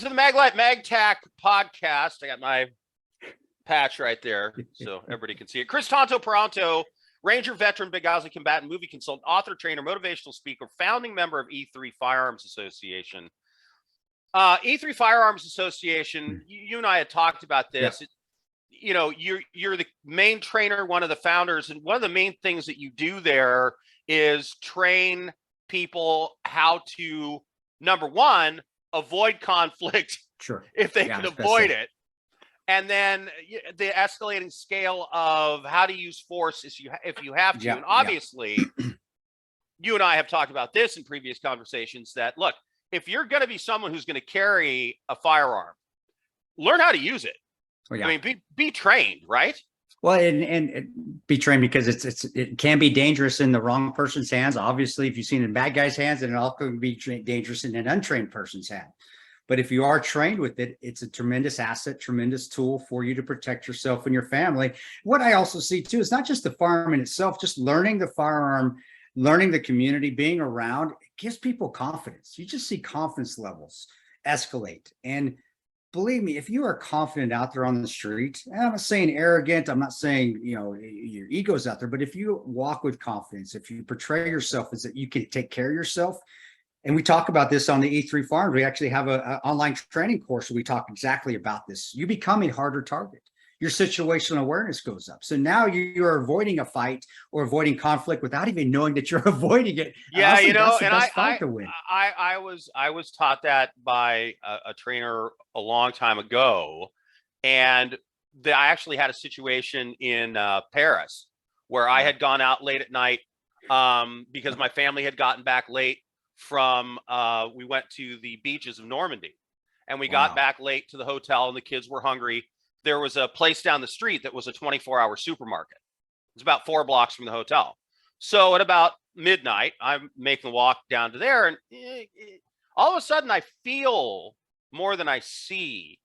to the Maglite MagTac podcast. I got my patch right there so everybody can see it. Kris Tanto, Paronto, Ranger veteran, Big Ozzy combatant, movie consultant, author, trainer, motivational speaker, founding member of E3 Firearms Association. E3 Firearms Association, you and I had talked about this. Yeah. You know, you're the main trainer, one of the founders, and one of the main things that you do there is train people how to, number one, avoid conflict if they can avoid it. And then the escalating scale of how to use force if you have to. And obviously, you and I have talked about this in previous conversations that, look, if you're going to be someone who's going to carry a firearm, learn how to use it. I mean, be trained, right? Well, and be trained because it can be dangerous in the wrong person's hands. Obviously, if you've seen it in bad guy's hands, and it also can be dangerous in an untrained person's hand. But if you are trained with it, it's a tremendous asset, tremendous tool for you to protect yourself and your family. What I also see too is not just the firearm in itself, just learning the firearm, learning the community, being around, it gives people confidence. You just see confidence levels escalate. And believe me, if you are confident out there on the street, and I'm not saying arrogant, I'm not saying, you know, your ego's out there, but if you walk with confidence, if you portray yourself as that you can take care of yourself. And we talk about this on the E3 Farms. We actually have an online training course where we talk exactly about this. You become a harder target. Your situational awareness goes up. So now you're avoiding a fight or avoiding conflict without even knowing that you're avoiding it. Yeah, you know, and I was taught that by a trainer a long time ago, and I actually had a situation in Paris where I had gone out late at night because my family had gotten back late from we went to the beaches of Normandy, and we got back late to the hotel, and the kids were hungry. There was a place down the street that was a 24-hour supermarket. It's about 4 blocks from the hotel. So at about midnight, I'm making the walk down to there, and all of a sudden I feel more than I see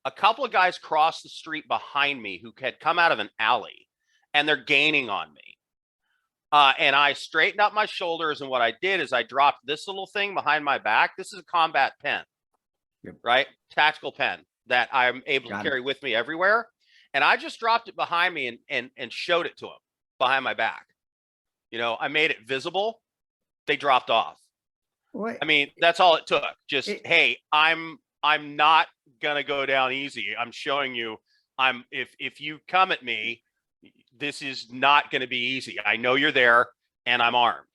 a couple of guys cross the street behind me who had come out of an alley, and they're gaining on me. And I straightened up my shoulders, and what I did is I dropped this little thing behind my back. This is a combat pen, right? Tactical pen that I'm able to carry with me everywhere. And I just dropped it behind me and showed it to them behind my back. You know, I made it visible. They dropped off. I mean, that's all it took. Just, hey, I'm not gonna go down easy. I'm showing you, if you come at me, this is not going to be easy. I know you're there, and I'm armed.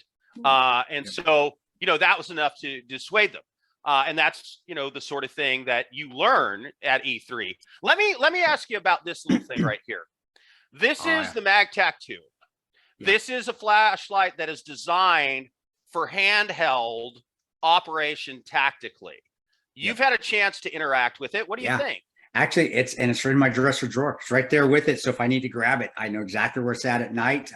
And so, you know, that was enough to dissuade them. And that's, you know, the sort of thing that you learn at E3. Let me ask you about this little thing right here. This is the MagTac 2. This is a flashlight that is designed for handheld operation tactically. You've had a chance to interact with it. What do you think? Actually, it's in my dresser drawer. It's right there with it. So if I need to grab it, I know exactly where it's at night.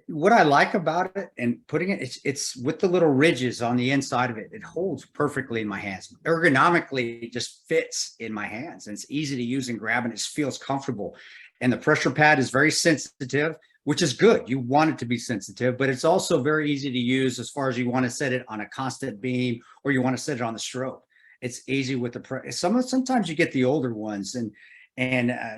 What I like about it and putting it, it's with the little ridges on the inside of it. It holds perfectly in my hands. Ergonomically, it just fits in my hands, and it's easy to use and grab, and it feels comfortable. And the pressure pad is very sensitive, which is good. You want it to be sensitive, but it's also very easy to use as far as you want to set it on a constant beam or you want to set it on the strobe. It's easy with the sometimes you get the older ones, and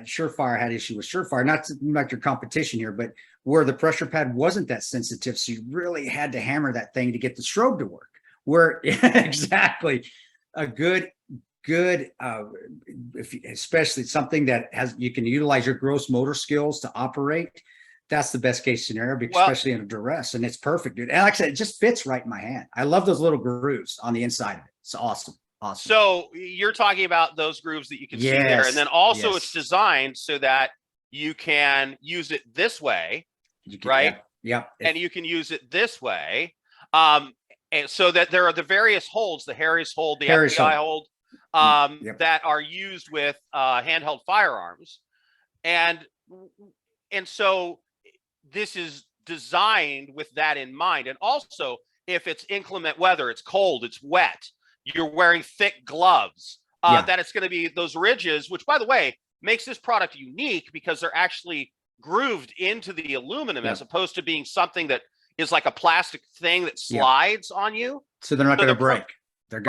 Surefire had issue with Surefire, not like your competition here, but where the pressure pad wasn't that sensitive, so you really had to hammer that thing to get the strobe to work. Where exactly a good especially something that you can utilize your gross motor skills to operate. That's the best case scenario, especially in a duress, and it's perfect, dude. And like I said, it just fits right in my hand. I love those little grooves on the inside of it. It's awesome. Awesome. So you're talking about those grooves that you can see there. And then also it's designed so that you can use it this way, right? Yeah. And you can use it this way. And so that there are the various holds, the Harris hold, the FBI hold, that are used with handheld firearms. And so this is designed with that in mind. And also, if it's inclement weather, it's cold, it's wet, you're wearing thick gloves, that it's going to be those ridges, which, by the way, makes this product unique because they're actually grooved into the aluminum as opposed to being something that is like a plastic thing that slides on you. So they're not going to break. They're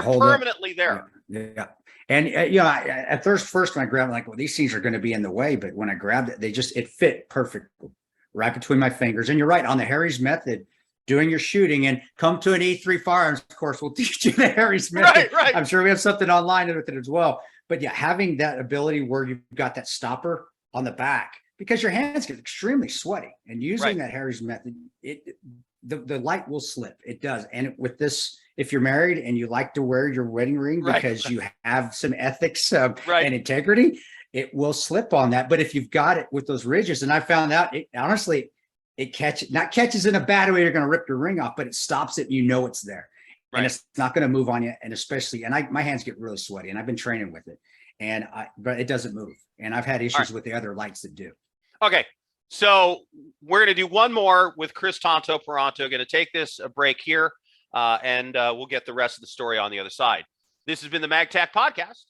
permanently there. Yeah. And at first when I grabbed, like, well, these things are going to be in the way, but when I grabbed it, it fit perfectly right between my fingers. And you're right, on the Harry's method, doing your shooting, and come to an E3 Firearms course, we'll teach you the Harry's method. Right. I'm sure we have something online with it as well. But yeah, having that ability where you've got that stopper on the back, because your hands get extremely sweaty, and using that Harry's method, the light will slip. It does. And with this, if you're married and you like to wear your wedding ring because you have some ethics and integrity, it will slip on that. But if you've got it with those ridges, and I found out, honestly, it catches in a bad way, you're going to rip your ring off, but it stops it. And it's there. And it's not going to move on you. And especially, my hands get really sweaty, and I've been training with it, but it doesn't move. And I've had issues with the other lights that do. Okay. So we're going to do one more with Kris Tanto Paronto. Going to take this a break here, and we'll get the rest of the story on the other side. This has been the MagTac Podcast.